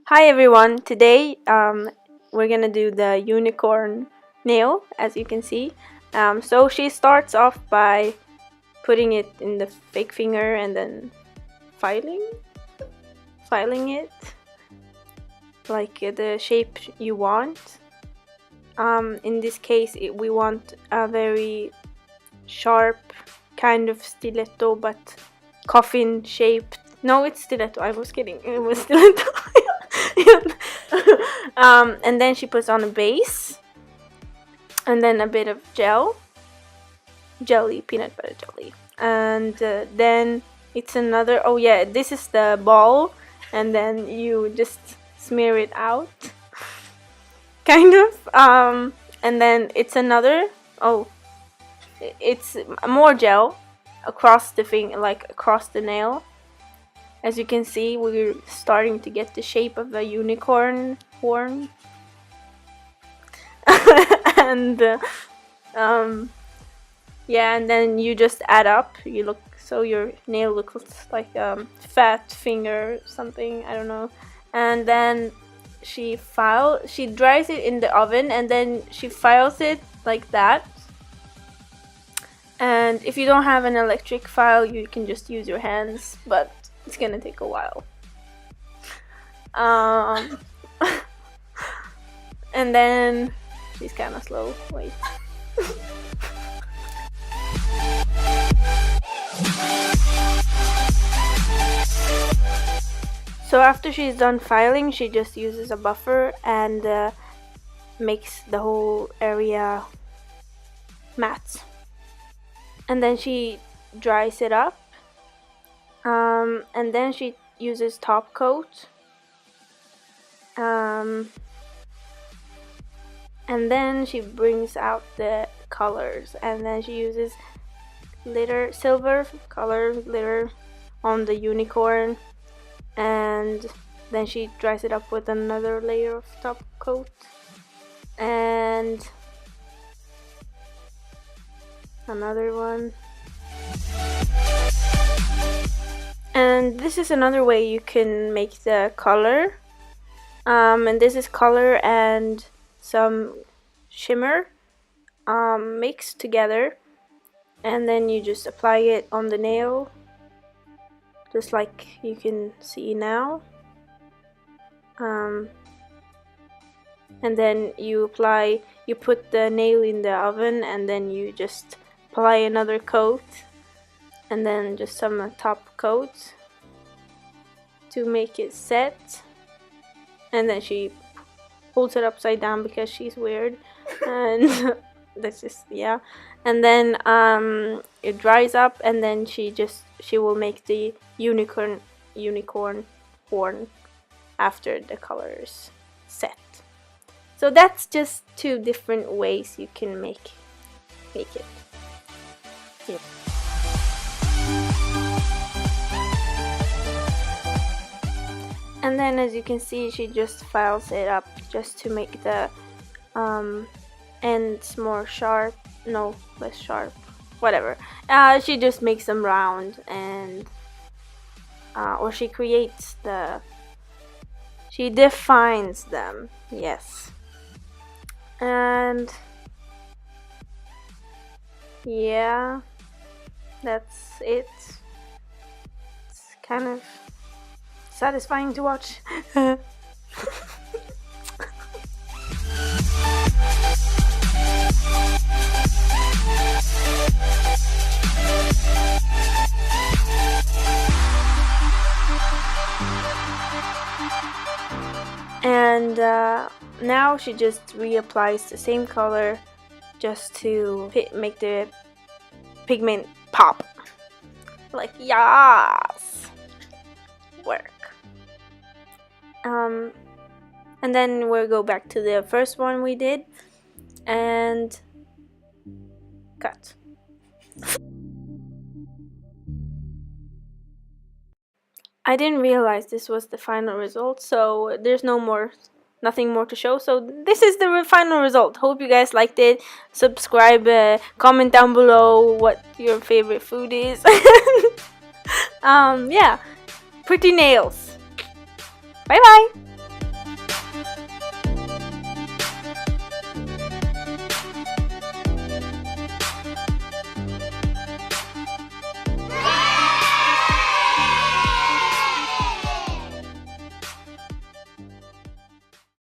Hi everyone, today we're gonna do the unicorn nail, as you can see. So she starts off by putting it in the fake finger and then filing it like the shape you want. In this case we want a very sharp kind of stiletto, but coffin shaped. No, it's stiletto, I was kidding, it was stiletto. And then she puts on a base and then a bit of jelly, peanut butter jelly, and then it's another, oh yeah, this is the ball, and then you just smear it out kind of, and then it's another, it's more gel across the across the nail. As you can see, we're starting to get the shape of a unicorn horn. And yeah, and then you just add up. So your nail looks like a fat finger or something, I don't know. And then she dries it in the oven, and then she files it like that. And if you don't have an electric file, you can just use your hands, but it's gonna take a while. And then she's kind of slow. Wait. So after she's done filing, she just uses a buffer and makes the whole area matte. And then she dries it up. And then she uses top coat. And then she brings out the colors, and then she uses silver color glitter on the unicorn, and then she dries it up with another layer of top coat and another one. And this is another way you can make the color, and this is color and some shimmer mixed together, and then you just apply it on the nail, just like you can see now. And then you put the nail in the oven, and then you just apply another coat, and then just some top coat to make it set. And then she holds it upside down because she's weird, and that's just, yeah. And then it dries up, and then she will make the unicorn horn after the colors set. So that's just 2 different ways you can make it. Yeah. And then, as you can see, she just files it up just to make the ends more sharp. No, less sharp. Whatever. She just makes them round, and or she defines them. Yes. And yeah, that's it. It's kind of satisfying to watch. And now she just reapplies the same color just to make the pigment pop. Like, yes! Work. And then we'll go back to the first one we did and cut. I didn't realize this was the final result, so there's nothing more to show. So this is the final result. Hope you guys liked it. Subscribe, comment down below what your favorite food is. Yeah, pretty nails. Bye bye.